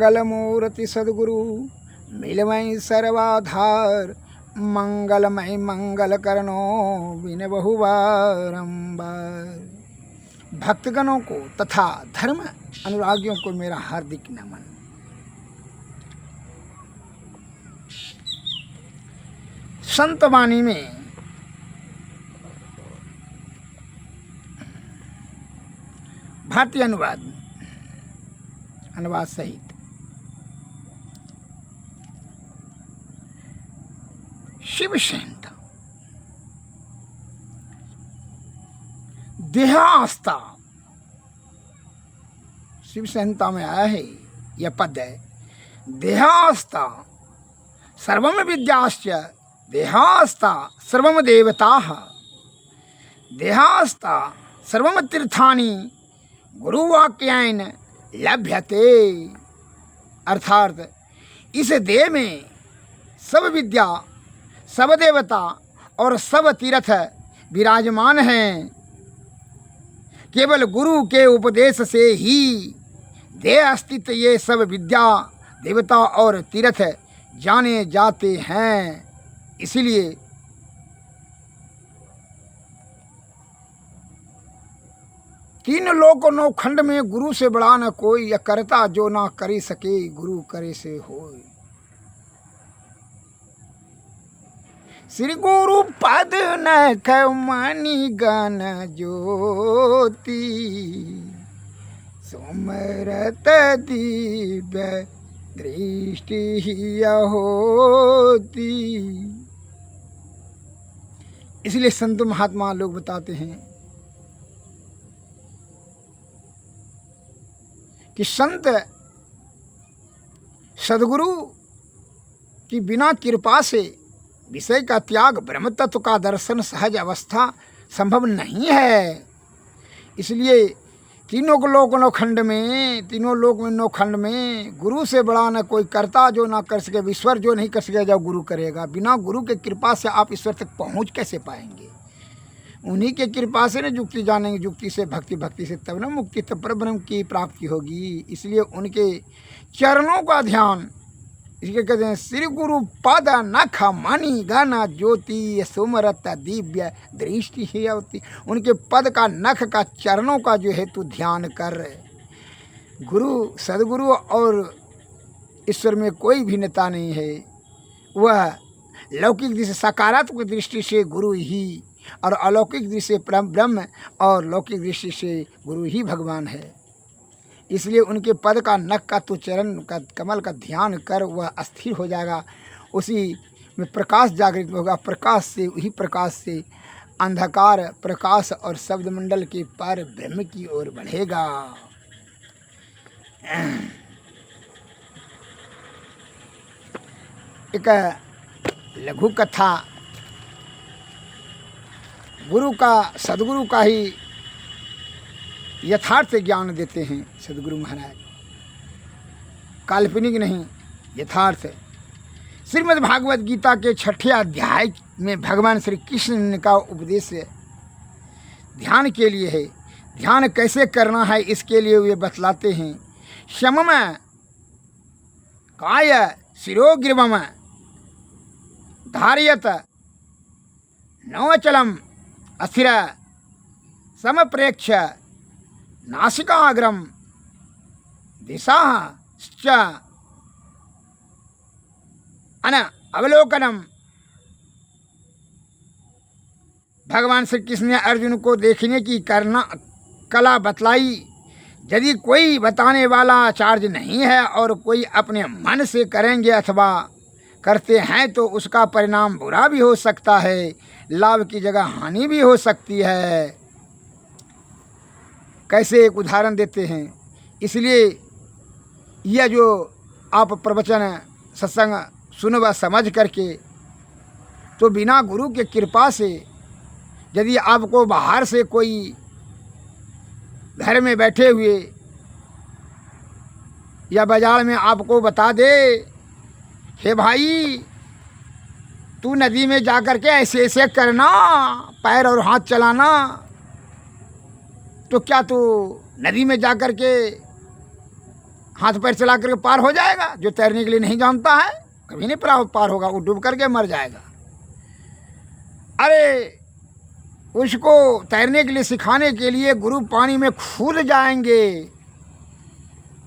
मंगल मूर्ति सद्गुरु मिलमय सर्वाधार, मंगलमय मंगल करनो बिन बहु बारंबार। भक्तगणों को तथा धर्म अनुरागियों को मेरा हार्दिक नमन। संत वाणी में भारतीय अनुवाद सहित शिव संत देहास्ता, शिव संहिता में आया है यह पद है, देहास्ता सर्वम विद्याश्च देहास्ता सर्वम देवताः देहास्ता सर्वम तीर्थानि गुरुवाक्यायन लभ्यते। अर्थात इस देह में सब विद्या, सब देवता और सब तीर्थ विराजमान हैं। केवल गुरु के उपदेश से ही देह स्थित ये सब विद्या, देवता और तीर्थ जाने जाते हैं। इसलिए तीन लोक नौ खंड में गुरु से बड़ा न कोई, या करता जो ना करे सके गुरु करे से होय। श्री गुरु पद नख मणि गण ज्योति, सुमरत दिव्य दृष्टि होती। इसलिए संत महात्मा लोग बताते हैं कि संत सद्गुरु की बिना कृपा से विषय का त्याग, ब्रह्म तत्व का दर्शन सहज अवस्था संभव नहीं है। इसलिए तीनों लोक नौ खंड में, तीनों लोक में नौ खंड में गुरु से बड़ा न कोई, करता जो ना कर सके, ईश्वर जो नहीं कर सके जो गुरु करेगा। बिना गुरु के कृपा से आप ईश्वर तक पहुंच कैसे पाएंगे? उन्हीं के कृपा से न युक्ति जानेंगे, युक्ति से भक्ति, भक्ति से तब न मुक्ति, तब पर ब्रह्म की प्राप्ति होगी। इसलिए उनके चरणों का ध्यान, इसलिए कहते हैं श्री गुरु पद नख मणि गण ज्योति, सुमरत दिव्य दृष्टि ही होती। उनके पद का, नख का, चरणों का जो है तू ध्यान कर। गुरु, सदगुरु और ईश्वर में कोई भिन्नता नहीं है। वह लौकिक दृष्टि, सकारात्मक दृष्टि से गुरु ही, और अलौकिक दृष्टि से ब्रह्म, और लौकिक दृष्टि से गुरु ही भगवान है। इसलिए उनके पद का, नख का, तो चरण का, कमल का ध्यान कर, वह अस्थिर हो जाएगा। उसी में प्रकाश जागृत होगा। प्रकाश से, वही प्रकाश से अंधकार प्रकाश और शब्द मंडल के पार ब्रह्म की ओर बढ़ेगा। एक लघु कथा गुरु का, सदगुरु का ही यथार्थ ज्ञान देते हैं सदगुरु महाराज, काल्पनिक नहीं, यथार्थ। श्रीमद् भागवत गीता के 6ठे अध्याय में भगवान श्री कृष्ण का उपदेश ध्यान के लिए है। ध्यान कैसे करना है इसके लिए वे बतलाते हैं। शमम काय शिरोग्रीवम धारयत नवचलम अस्थिर समप्रेक्ष नासिकाग्रम दिशाश्च अन अवलोकनम। भगवान श्री कृष्ण ने अर्जुन को देखने की कला बतलाई। यदि कोई बताने वाला आचार्य नहीं है और कोई अपने मन से करेंगे अथवा करते हैं तो उसका परिणाम बुरा भी हो सकता है, लाभ की जगह हानि भी हो सकती है। कैसे एक उदाहरण देते हैं। इसलिए यह जो आप प्रवचन सत्संग सुन व समझ करके, तो बिना गुरु के कृपा से यदि आपको बाहर से कोई घर में बैठे हुए या बाजार में आपको बता दे, हे भाई तू नदी में जा कर के ऐसे ऐसे करना, पैर और हाथ चलाना, तो क्या तू नदी में जा कर के हाथ पैर चला करके पार हो जाएगा। जो तैरने के लिए नहीं जानता है कभी नहीं पार होगा, वो डूब करके मर जाएगा। अरे उसको तैरने के लिए सिखाने के लिए गुरु पानी में कूद जाएंगे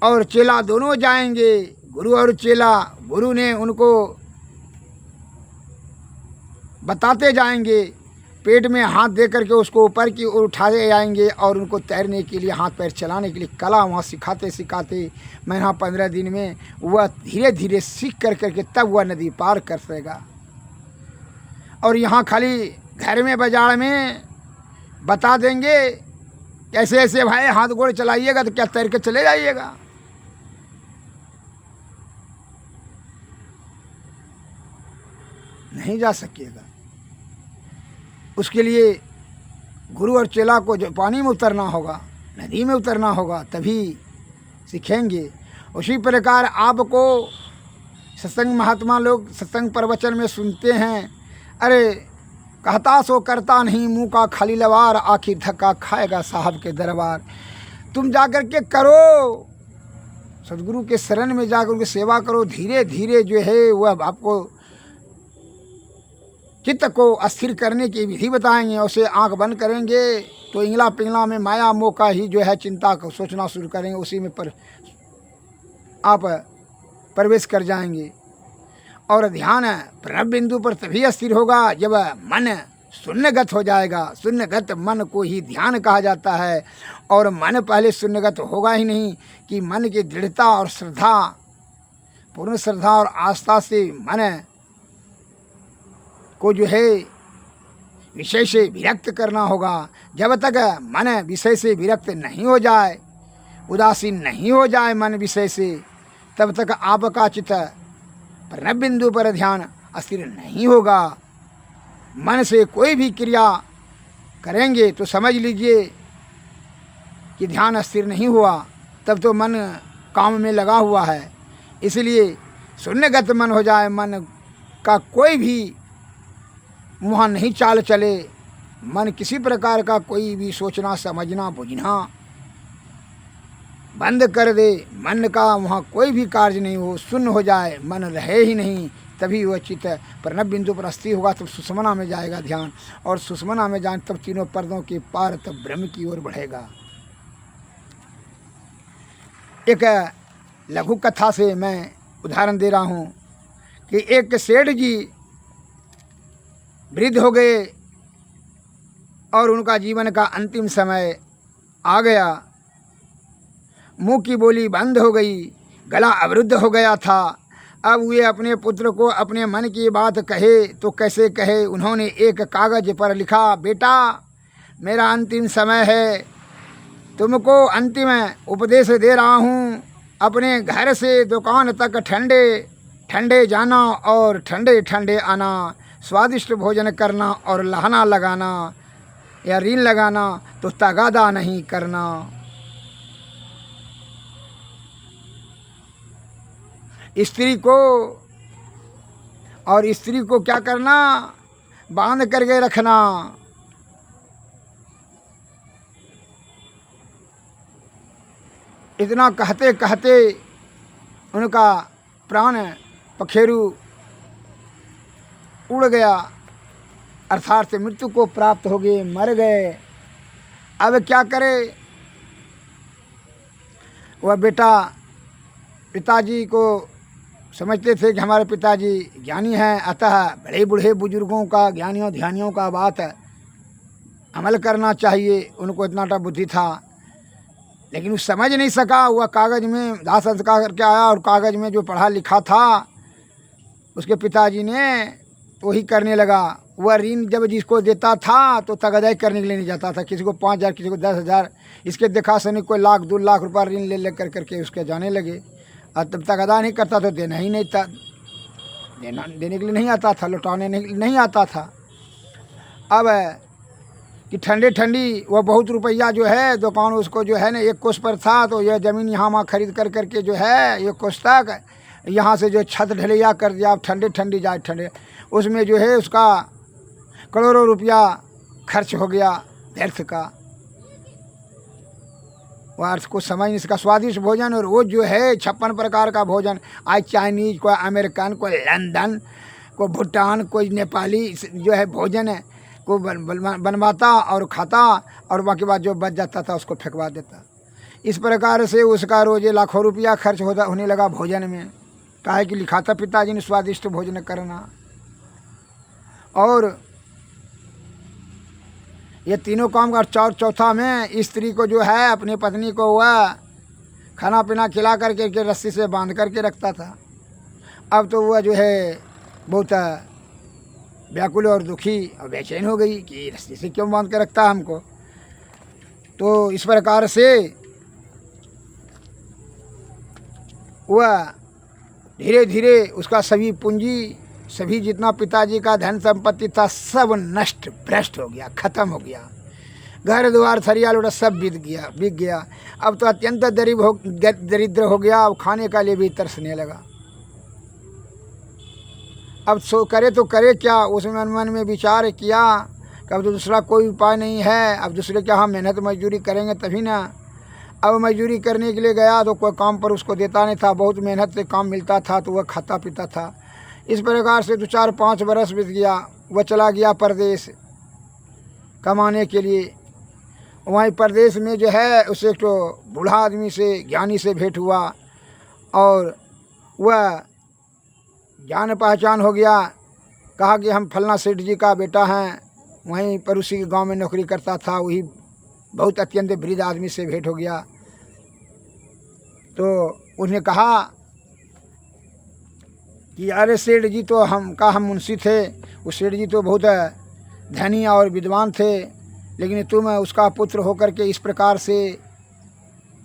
और चेला दोनों जाएंगे। गुरु और चेला, गुरु ने उनको बताते जाएंगे, पेट में हाथ दे करके उसको ऊपर की ओर उठाए जाएंगे और उनको तैरने के लिए, हाथ पैर चलाने के लिए कला वहाँ सिखाते सिखाते महीना 15 दिन में वह धीरे धीरे सीख कर करके तब वह नदी पार कर सकेगा। और यहाँ खाली घर में बाजार में बता देंगे कैसे ऐसे भाई हाथ गोड़ चलाइएगा तो क्या तैर के चले जाइएगा। नहीं जा सकिएगा। उसके लिए गुरु और चेला को जो पानी में उतरना होगा, नदी में उतरना होगा, तभी सीखेंगे। उसी प्रकार आपको सत्संग महात्मा लोग सत्संग प्रवचन में सुनते हैं, अरे कहता सो करता नहीं, मुँह का खाली लवार, आखिर धक्का खाएगा साहब के दरबार। तुम जाकर के करो, सदगुरु के शरण में जाकर उनकी सेवा करो। धीरे धीरे जो है वह आपको चित्त को अस्थिर करने की विधि बताएंगे। उसे आंख बंद करेंगे तो इंगला पिंगला में माया मोह का ही जो है चिंता को सोचना शुरू करेंगे, उसी में आप प्रवेश कर जाएंगे। और ध्यान प्रणव बिंदु पर तभी अस्थिर होगा जब मन शून्यगत हो जाएगा। शून्यगत मन को ही ध्यान कहा जाता है। और मन पहले शून्यगत होगा ही नहीं कि मन की दृढ़ता और श्रद्धा, पूर्ण श्रद्धा और आस्था से मन को जो है विषय से विरक्त करना होगा। जब तक मन विषय से विरक्त नहीं हो जाए, उदासीन नहीं हो जाए मन विषय से, तब तक आपका चित्त प्रणव बिंदु पर ध्यान अस्थिर नहीं होगा। मन से कोई भी क्रिया करेंगे तो समझ लीजिए कि ध्यान अस्थिर नहीं हुआ, तब तो मन काम में लगा हुआ है। इसलिए शून्यगत मन हो जाए, मन का कोई भी वहाँ नहीं चाल चले, मन किसी प्रकार का कोई भी सोचना समझना बुझना बंद कर दे, मन का वहाँ कोई भी कार्य नहीं हो, शून्य हो जाए, मन रहे ही नहीं, तभी वह चित्त प्रणव बिंदु पर अस्थिर होगा। तब सुषुम्ना में जाएगा ध्यान, और सुषुम्ना में जाए तब तीनों पर्दों के पार तब ब्रह्म की ओर बढ़ेगा। एक लघु कथा से मैं उदाहरण दे रहा हूँ कि एक सेठ जी वृद्ध हो गए और उनका जीवन का अंतिम समय आ गया। मुंह की बोली बंद हो गई, गला अवरुद्ध हो गया था। अब वे अपने पुत्र को अपने मन की बात कहे तो कैसे कहे। उन्होंने एक कागज़ पर लिखा, बेटा मेरा अंतिम समय है, तुमको अंतिम उपदेश दे रहा हूँ। अपने घर से दुकान तक ठंडे ठंडे जाना और ठंडे ठंडे आना, स्वादिष्ट भोजन करना और लहाना लगाना या रील लगाना तो तगादा नहीं करना। स्त्री को क्या करना, बांध करके रखना। इतना कहते कहते उनका प्राण पखेरु उड़ गया, अर्थात मृत्यु को प्राप्त हो गए, मर गए। अब क्या करे। वह बेटा पिताजी को समझते थे कि हमारे पिताजी ज्ञानी हैं, अतः बड़े बूढ़े बुजुर्गों का, ज्ञानियों ध्यानियों का बात अमल करना चाहिए, उनको इतना टा बुद्धि था। लेकिन वो समझ नहीं सका। वह कागज़ में दाह संस्कार करके आया और कागज़ में जो पढ़ा लिखा था उसके पिताजी ने वही करने लगा। वह ऋण जब जिसको देता था तो तगादाई करने के लिए नहीं जाता था, किसी को 5,000 किसी को 10,000, इसके देखा सुनी कोई 1,00,000 2,00,000 रुपया ऋण ले कर करके उसके जाने लगे। और तब तक अदा नहीं करता तो देना ही नहीं था, देने के लिए नहीं आता था, लौटाने नहीं आता था। अब कि ठंडी ठंडी वह बहुत रुपया जो है दुकान उसको जो है ना 1 कोस पर था, तो यह ज़मीन यहाँ वहाँ खरीद कर करके जो है 1 कोस तक यहाँ से जो छत ढलैया कर दिया, आप ठंडे ठंडी जाए ठंडे, उसमें जो है उसका करोड़ों रुपया खर्च हो गया व्यर्थ का। वह अर्थ को समझ नहीं सका। स्वादिष्ट भोजन और रोज जो है 56 प्रकार का भोजन, आज चाइनीज, कोई अमेरिकन, कोई लंदन, कोई भूटान, कोई नेपाली जो है भोजन है को बनवाता और खाता, और बाकी बात जो बच जाता था उसको फेंकवा देता। इस प्रकार से उसका रोजे लाखों रुपया खर्च होने लगा भोजन में। काहे कि लिखा था पिताजी ने स्वादिष्ट भोजन करना। और ये तीनों काम का चौथा में स्त्री को जो है अपनी पत्नी को वह खाना पीना खिला करके के रस्सी से बांध करके रखता था। अब तो वह जो है बहुत व्याकुल और दुखी और बेचैन हो गई कि रस्सी से क्यों बांध के रखता है हमको। तो इस प्रकार से वह धीरे धीरे उसका सभी पूंजी, सभी जितना पिताजी का धन संपत्ति था सब नष्ट भ्रष्ट हो गया, खत्म हो गया। घर द्वार थरिया लोटा सब बिक गया। अब तो अत्यंत दरिद्र हो गया। अब खाने का लिए भी तरसने लगा। अब करे तो करे क्या। उसमें मन में विचार किया कि अब तो दूसरा कोई उपाय नहीं है। अब दूसरे क्या हम मेहनत मजदूरी करेंगे तभी ना। अब मजदूरी करने के लिए गया तो कोई काम पर उसको देता नहीं था। बहुत मेहनत से काम मिलता था तो वह खाता पीता था। इस प्रकार से 2, 4, 5 बरस बीत गया। वह चला गया परदेश कमाने के लिए। वहीं परदेश में जो है उसे एक तो बूढ़ा आदमी से, ज्ञानी से भेंट हुआ और वह जान पहचान हो गया। कहा कि हम फलना सेठ जी का बेटा हैं, वहीं पर उसी के गांव में नौकरी करता था। वही बहुत अत्यंत वृद्ध आदमी से भेंट हो गया। तो उन्हें कहा कि अरे सेठ जी तो हम मुंशी थे। उस सेठ जी तो बहुत धनी और विद्वान थे, लेकिन तुम उसका पुत्र होकर के इस प्रकार से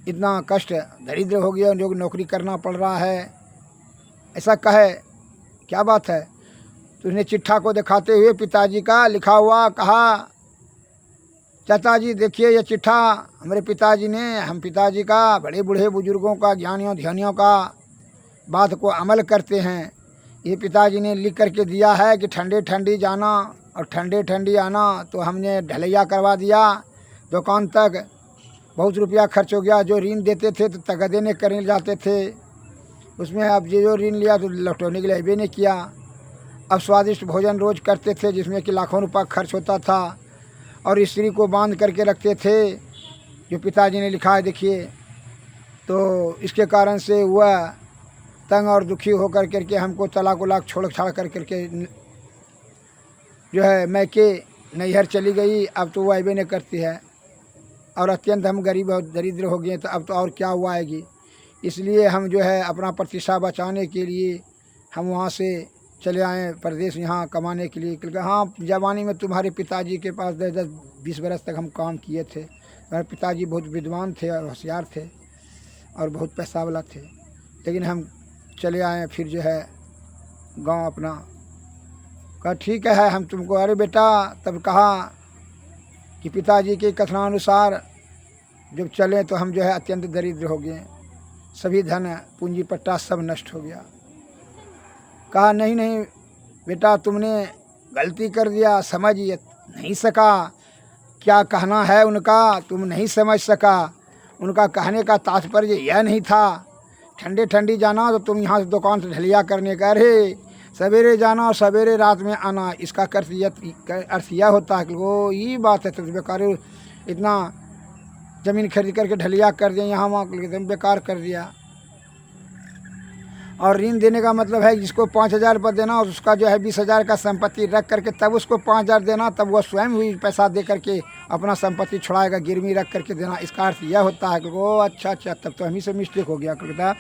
इतना कष्ट दरिद्र हो गया, जो नौकरी करना पड़ रहा है। ऐसा कहे क्या बात है। तो उसने चिट्ठा को दिखाते हुए पिताजी का लिखा हुआ कहा, चाचा जी देखिए ये चिट्ठा हमारे पिताजी ने, हम पिताजी का बड़े बूढ़े बुजुर्गों का, ज्ञानियों ध्यानियों का बात को अमल करते हैं। ये पिताजी ने लिख करके दिया है कि ठंडे ठंडी जाना और ठंडे ठंडी आना। तो हमने ढलैया करवा दिया दुकान तक। बहुत रुपया खर्च हो गया। जो ऋण देते थे तो तगदेने करने जाते थे, उसमें अब जो ऋण लिया तो लौटाने के लिए अभी नहीं किया। अब स्वादिष्ट भोजन रोज करते थे जिसमें कि लाखों रुपया खर्च होता था, और स्त्री को बांध करके रखते थे जो पिताजी ने लिखा है देखिए। तो इसके कारण से वह तंग और दुखी होकर करके हमको तलाक उलाक छोड़ छाड़ कर करके जो है मैके नैहर चली गई। अब तो वह अबे नहीं करती है और अत्यंत हम गरीब और दरिद्र हो गए। तो अब तो और क्या हुआ आएगी। इसलिए हम जो है अपना प्रतिष्ठा बचाने के लिए हम वहाँ से चले आए परदेश यहाँ कमाने के लिए। क्योंकि हाँ जवानी में तुम्हारे पिताजी के पास 10-20 बरस तक हम काम किए थे। हमारे पिताजी बहुत विद्वान थे और होशियार थे और बहुत पैसा वाला थे, लेकिन हम चले आए फिर जो है गांव अपना। कहा ठीक है हम तुमको। अरे बेटा, तब कहा कि पिताजी के कथनानुसार जब चले तो हम जो है अत्यंत दरिद्र हो गए। सभी धन पूंजी पट्टा सब नष्ट हो गया। कहा नहीं नहीं बेटा, तुमने गलती कर दिया, समझ नहीं सका क्या कहना है उनका, तुम नहीं समझ सका। उनका कहने का तात्पर्य यह नहीं था ठंडे ठंडी जाना तो तुम यहाँ से दुकान से ढलिया करने का। अरे सवेरे जाना और सवेरे रात में आना, इसका अर्थ यह होता है कि वो ये बात है। तो बेकार इतना ज़मीन खरीद करके ढलिया कर दिया, यहाँ वहाँ एकदम बेकार कर दिया। और ऋण देने का मतलब है जिसको 5,000 रुपये देना और उसका जो है 20,000 का संपत्ति रख करके तब उसको 5,000 देना, तब वह स्वयं ही पैसा दे करके अपना संपत्ति छुड़ाएगा, गिरवी रख करके देना। इसका अर्थ यह होता है कि वो अच्छा तब तो हम ही से मिस्टेक हो गया। कहता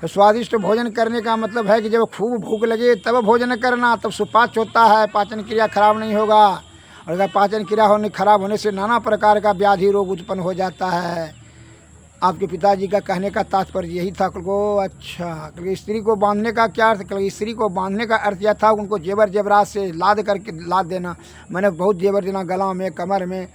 तो स्वादिष्ट भोजन करने का मतलब है कि जब खूब भूख लगे तब भोजन करना, तब सुपाच्य होता है, पाचन क्रिया खराब नहीं होगा। और अगर पाचन क्रिया खराब होने से नाना प्रकार का व्याधि रोग उत्पन्न हो जाता है। आपके पिताजी का कहने का तात्पर्य यही था। को अच्छा, क्योंकि स्त्री को बांधने का क्या अर्थ, क्योंकि स्त्री को बांधने का अर्थ यह था उनको जेवर जेवरात से लाद देना। मैंने बहुत जेवर देना, गला में, कमर में,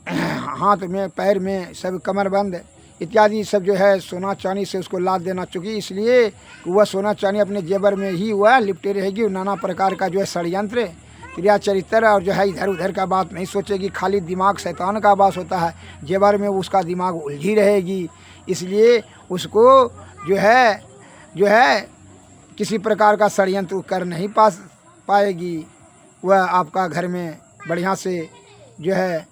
हाथ में, पैर में, सब कमरबंद इत्यादि सब जो है सोना चांदी से उसको लाद देना। चूँकि इसलिए कि वह सोना चांदी अपने जेवर में ही वह लिपटे रहेगी। नाना प्रकार का जो है षड्यंत्र क्रिया चरित्र और जो है इधर उधर का बात नहीं सोचेगी, खाली दिमाग शैतान का वास होता है, जेवर में उसका दिमाग उलझी रहेगी। इसलिए उसको जो है किसी प्रकार का षड्यंत्र कर नहीं पाएगी। वह आपका घर में बढ़िया से जो है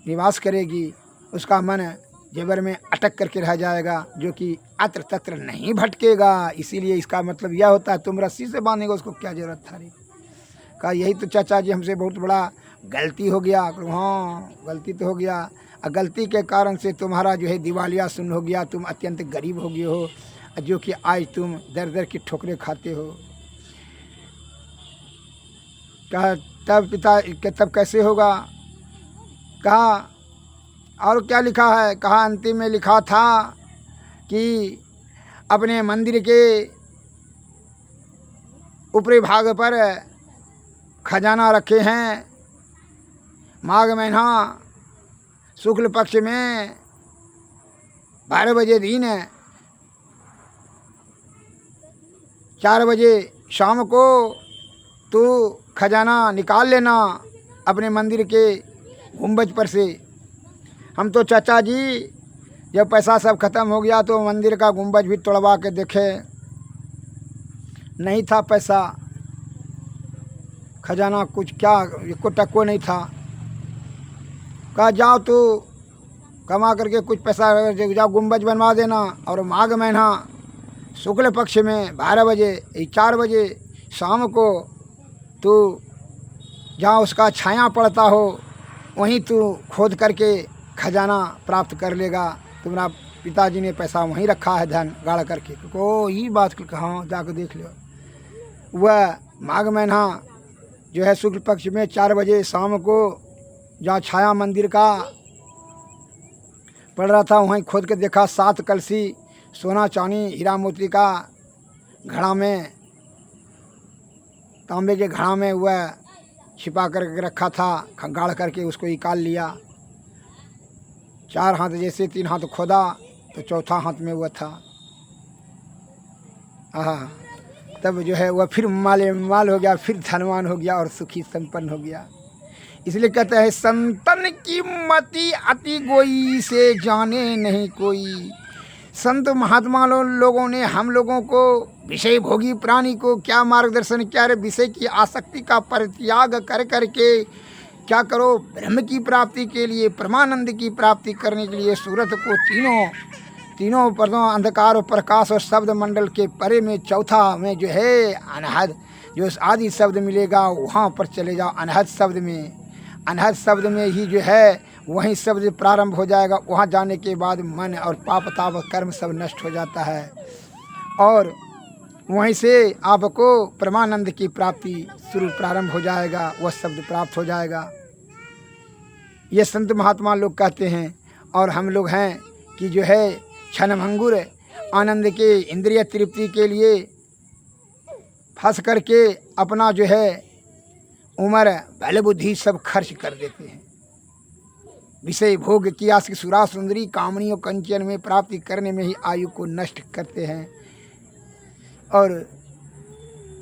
निवास करेगी, उसका मन जेवर में अटक करके रह जाएगा, जो कि अत्र तत्र नहीं भटकेगा। इसीलिए इसका मतलब यह होता है तुम रस्सी से बांधेगा, उसको क्या जरूरत था रे। कहा यही तो चाचा जी हमसे बहुत बड़ा गलती हो गया। हाँ गलती तो हो गया, और गलती के कारण से तुम्हारा जो है दिवालिया सुन हो गया, तुम अत्यंत गरीब हो गए हो, जो कि आज तुम दर दर की ठोकरें खाते हो। कहा तब पिता तब कैसे होगा। कहा और क्या लिखा है। कहा अंतिम में लिखा था कि अपने मंदिर के ऊपरी भाग पर खजाना रखे हैं। माघ महीना शुक्ल पक्ष में 12 बजे दिन 4 बजे शाम को तू खजाना निकाल लेना अपने मंदिर के गुंबज पर से। हम तो चाचा जी जब पैसा सब ख़त्म हो गया तो मंदिर का गुंबज भी तोड़वा के देखे, नहीं था पैसा, खजाना कुछ क्या एको टको नहीं था। कहा जाओ तो कमा करके कुछ पैसा जाओ गुंबज बनवा देना, और माघ महीना शुक्ल पक्ष में 12 बजे 4 बजे शाम को तू जहाँ उसका छाया पड़ता हो वहीं तू खोद करके खजाना प्राप्त कर लेगा। तुम्हारा पिताजी ने पैसा वहीं रखा है धन गाड़ करके। को ये बात कहाँ जाकर देख लो। वह माघ महीना जो है शुक्ल पक्ष में 4 बजे शाम को जहाँ छाया मंदिर का पड़ रहा था वहीं खोद के देखा 7 कलसी सोना चांदी हीरा मोती का घड़ा में, तांबे के घड़ा में वह छिपा करके रखा था। गाड़ करके उसको निकाल लिया। 4 हाथ जैसे 3 हाथ खोदा तो चौथा हाथ में वह था। तब जो है वह फिर माल हो गया, फिर धनवान हो गया और सुखी संपन्न हो गया। इसलिए कहते हैं संतन की मति अति गोई से जाने नहीं कोई। संत महात्मा लोगों ने हम लोगों को विषय भोगी प्राणी को क्या मार्गदर्शन किया रे। विषय की आसक्ति का परित्याग कर करके क्या करो, ब्रह्म की प्राप्ति के लिए, परमानंद की प्राप्ति करने के लिए सूरत को तीनों पर्दों अंधकार और प्रकाश और शब्द मंडल के परे में चौथा में जो है अनहद, जो आदि शब्द मिलेगा वहाँ पर चले जाओ। अनहद शब्द में ही जो है वहीं शब्द प्रारंभ हो जाएगा। वहाँ जाने के बाद मन और पाप ताप कर्म सब नष्ट हो जाता है, और वहीं से आपको परमानंद की प्राप्ति शुरू प्रारंभ हो जाएगा, वह शब्द प्राप्त हो जाएगा। ये संत महात्मा लोग कहते हैं। और हम लोग हैं कि जो है क्षणभंगुर आनंद के इंद्रिय तृप्ति के लिए फंस करके अपना जो है उम्र बल बुद्धि सब खर्च कर देते हैं। विषय भोग की आस सुरा सुंदरी कामनियों कंचन में प्राप्ति करने में ही आयु को नष्ट करते हैं, और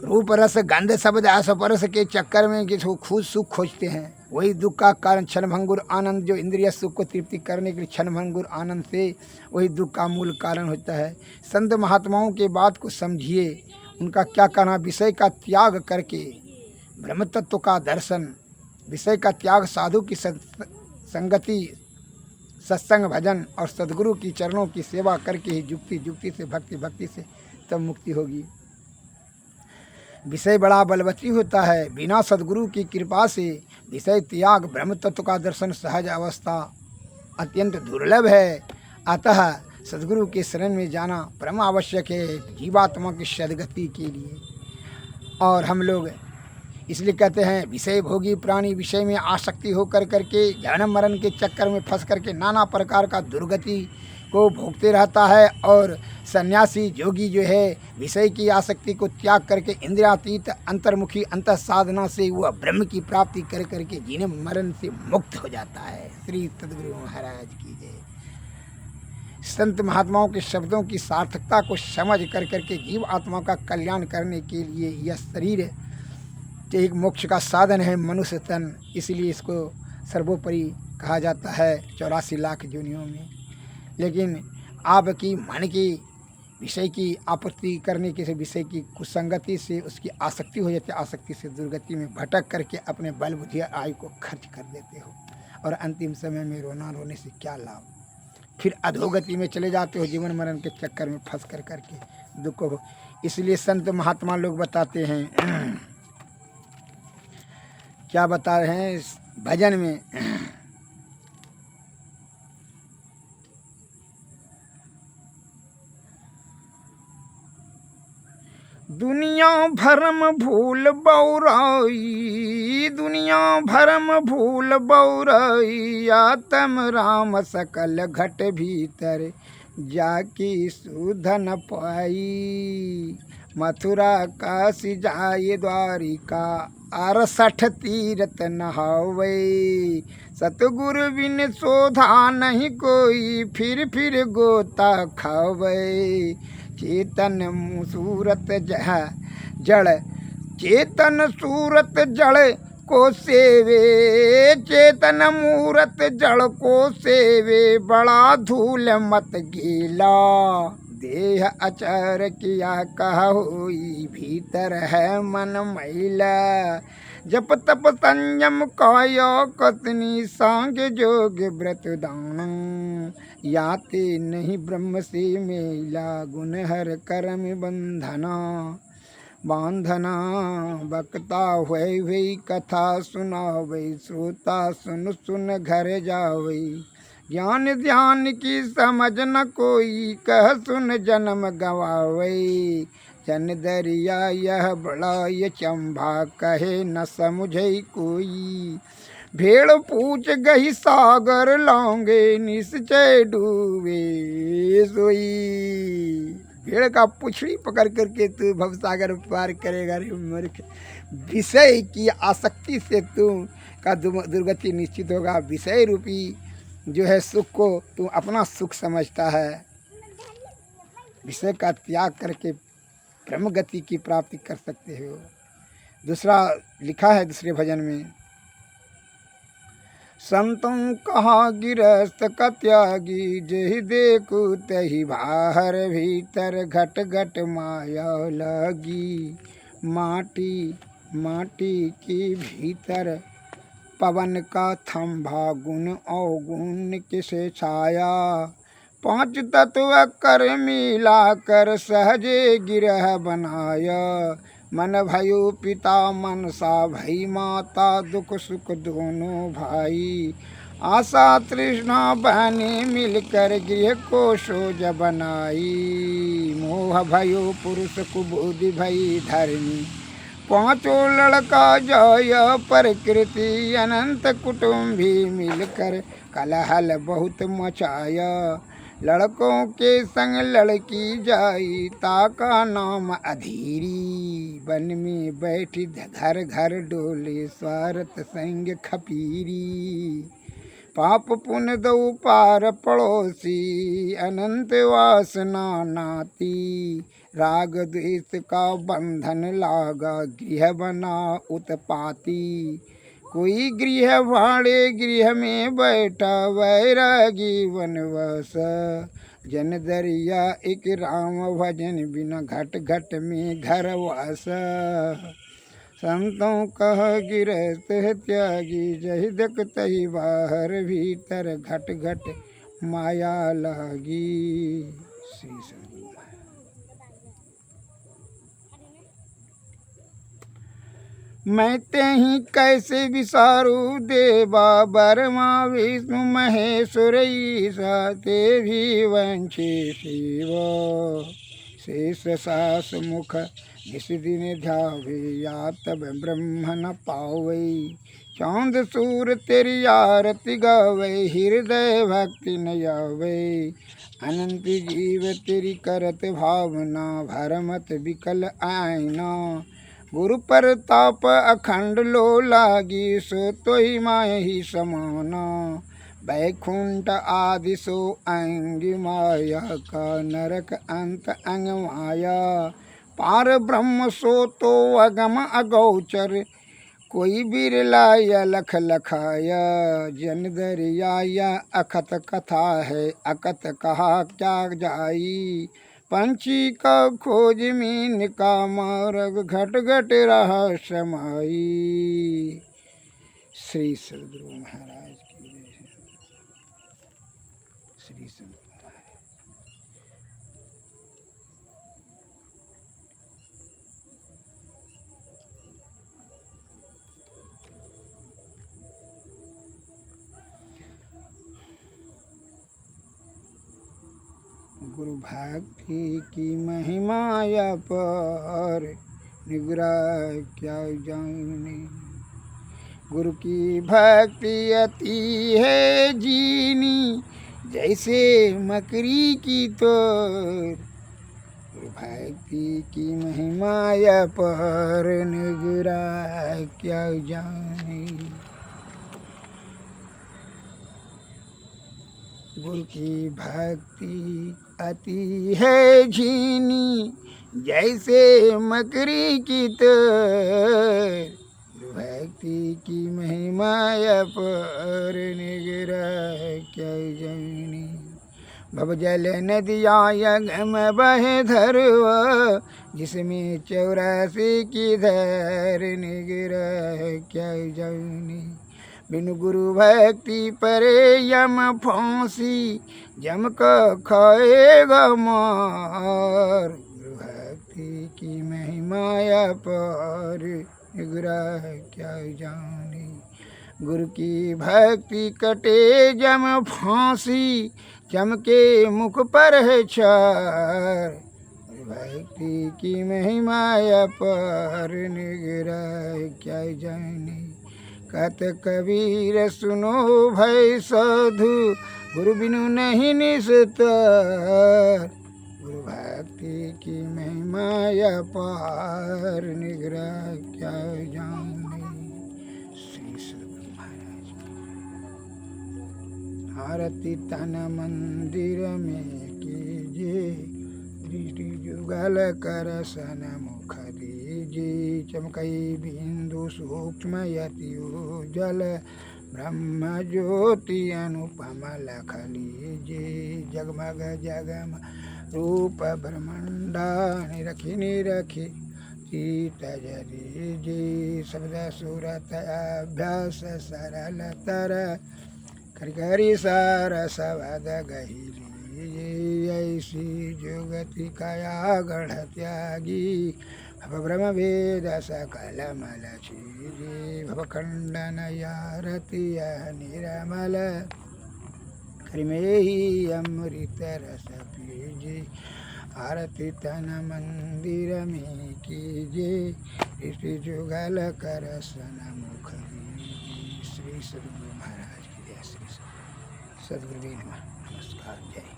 रूप रस गंध शब्द असपरस के चक्कर में किसी खुद सुख खोजते हैं। वही दुख का कारण क्षणभंगुर आनंद, जो इंद्रिय सुख को तृप्ति करने के लिए क्षणभंगुर आनंद से वही दुख का मूल कारण होता है। संत महात्माओं के बात को समझिए, उनका क्या कहना। विषय का त्याग करके ब्रह्म तत्व का दर्शन, विषय का त्याग, साधु की संगति, सत्संग भजन और सद्गुरु की चरणों की सेवा करके ही जुक्ति से भक्ति से तब मुक्ति होगी। विषय बड़ा बलवती होता है, बिना सद्गुरु की कृपा से विषय त्याग ब्रह्म तत्व का दर्शन सहज अवस्था अत्यंत दुर्लभ है। अतः सद्गुरु के शरण में जाना परम आवश्यक है जीवात्मा की सद्गति के लिए। और हम लोग इसलिए कहते हैं विषय भोगी प्राणी विषय में आसक्ति हो करके जन्म मरण के चक्कर में फंस करके नाना प्रकार का दुर्गति को भोगते रहता है। और सन्यासी जोगी जो है विषय की आसक्ति को त्याग करके इंद्रियातीत अंतर्मुखी अंत साधना से वह ब्रह्म की प्राप्ति कर करके जन्म मरण से मुक्त हो जाता है। श्री सद्गुरु महाराज की जय। संत महात्माओं के शब्दों की सार्थकता को समझ कर करके जीव आत्मा का कल्याण करने के लिए यह शरीर तो एक मोक्ष का साधन है मनुष्य तन, इसलिए इसको सर्वोपरि कहा जाता है 84 लाख योनियों में। लेकिन आपकी मन की विषय की आपूर्ति करने के से विषय की कुसंगति से उसकी आसक्ति हो जाती है, आसक्ति से दुर्गति में भटक करके अपने बल बुद्धि आयु को खर्च कर देते हो और अंतिम समय में रोना रोने से क्या लाभ, फिर अधोगति में चले जाते हो, जीवन मरण के चक्कर में फंस कर करके दुख हो। इसलिए संत महात्मा लोग बताते हैं क्या बता रहे हैं इस भजन में, दुनिया भरम भूल बौराई, दुनिया भरम भूल बौराई, आत्म राम सकल घट भीतर जाकी सुधन पाई। मथुरा काशी जाए द्वारिका, 68 तीरथ नहावे, सतगुरु बिन शोधा नहीं कोई, फिर गोता खावे। चेतन सूरत जड़, चेतन सूरत जड़ को सेवे, चेतन मूरत जड़ को सेवे, बड़ा धूल मत गीला, देह अचर किया कहोई, भीतर है मन मैला। जप तप संयम काया कतनी, सांग जोग व्रत दान, याते नहीं ब्रह्म से मेला, गुण हर कर्म बंधना। बांधना बकता हुए कथा सुनावे, श्रोता सुन सुन घर जावे, ज्ञान ध्यान की समझ न कोई, कह सुन जन्म गवावे। जन दरिया यह बड़ा ये चंबा, कहे न समझे कोई, भेड़ पूछ गई सागर लाओगे, निश्चय डूबे सोई। भेड़ का पुछड़ी पकड़ करके तू भवसागर पार करेगा रे मूर्ख, विषय की आसक्ति से तू का दुर्गति निश्चित होगा। विषय रूपी जो है सुख को तू अपना सुख समझता है, विषय का त्याग करके ब्रह्म गति की प्राप्ति कर सकते हो। दूसरा लिखा है दूसरे भजन में, संतों कहा गिरस्त का त्यागी, जही देखू तही बाहर भीतर घट घट माया लगी। माटी माटी के भीतर पवन का थंभा, गुण अवगुण किसे छाया। 5 तत्व कर मिला कर सहजे गिरह बनाया, मन भयो पिता मनसा भई माता, दुख सुख दोनों भाई। आशा तृष्णा बहने मिलकर गृह को सोज बनाई, मोह भयो पुरुष कुबुद्धि भई धर्मी। 5 लड़का जय प्रकृति, अनंत कुटुंबी मिलकर कलहल बहुत मचाया। लड़कों के संग लड़की जाई, ताका नाम अधीरी, वन में बैठी घर घर डोले, स्वार्थ संग खपीरी। पाप पुण्य दो पार पड़ोसी, अनंत वासना नाती। राग द्वेष का बंधन लागा, गृह बना उत्पाती। कोई गृह भाड़े गृह में बैठा, वैरागी वनवास। जन दरिया एक राम भजन, बिना घट घट में घर वास। संतों कह गिरस्त है त्यागी, जही दक तही बाहर भीतर घट घट माया लागी। श्री सद्गुरु। मैं तेहि कैसे विसारू देवा, बरमा विष्णु महेश्वर ईसा, ते भी वंशे शिव। शेष सास मुख निस दिन ध्यावे, या तब ब्रह्म न पावे। चांद सूर तेरी आरती गावे, हृदय भक्ति न आवे। अनंत जीव तेरी करत भावना, भरमत विकल आईना। गुरु प्रताप अखंड लो लागी, सो तो ही माय ही समाना। बैकुंठ आदि सो अंग माया का, नरक अंत अंग माया। पार ब्रह्म सो तो अगम अगोचर, कोई बिरला या लख लखाय, जन दरिया अखत कथा है, अकत कहा क्या जाई, पंछी का खोज मीन का मार्ग, घट घट रहा समाई। श्री सद्गुरु महाराज की जय। श्री सद्गुरु गुरु भक्ति की महिमा पर, निग्रह क्या जाने, गुरु की भक्ति अति है जीनी, जैसे मकरी की तोर, गुरु भक्ति की महिमा पर, निग्रह क्या जाने, गुरु की भक्ति अति है झीनी, जैसे मकरी की तर, भक्ति की महिमा पर, निग्रह क्या जानी, भवजल नदिया गम बहे धरवा, जिसमें 84 की धर, निग्रह क्या जानी, बिनु गुरु भक्ति परे यम फांसी, जम का खाएगा मार, गुरु भक्ति की महिमा पर, निग्रह क्या जाने, गुरु की भक्ति कटे जम फांसी, चमके मुख पर है छार, गुरु भक्ति की महिमा पर, निग्रह क्या जाने, कहत कबीर सुनो भय साधु, गुरु बिनु नहीं निस्तार, गुरु भक्ति की महिमा पार, निग्रह क्या जाने। श्री सद्गुरु महाराज। आरती तन मंदिर में कीजिए, दृष्टि जुगल कर सन मुख दीजिए, चमकई बिंदु सूक्ष्म यति उज्जल, ब्रह्म ज्योति अनुपम लख लीजिए, जगमग जगम रूप ब्रह्मंडा, निरखी निरखी चित जरीजी, शब्द सूरत अभ्यास सरल तर, करी सार सवद गहिली, ऐसी जुगति कया गढ़ त्यागी, भव ब्रह्म वेद सकल मल चीजी, भव खंडन यारति निरमल, करिमे ही अमृत रस पीजी, आरती तन मंदिर में कीजिए, दृष्टि जुगल कर सन मुख दीजिए। श्री सद्गुरु महाराज की जय। श्री सद्गुरु नमस्कार। जय।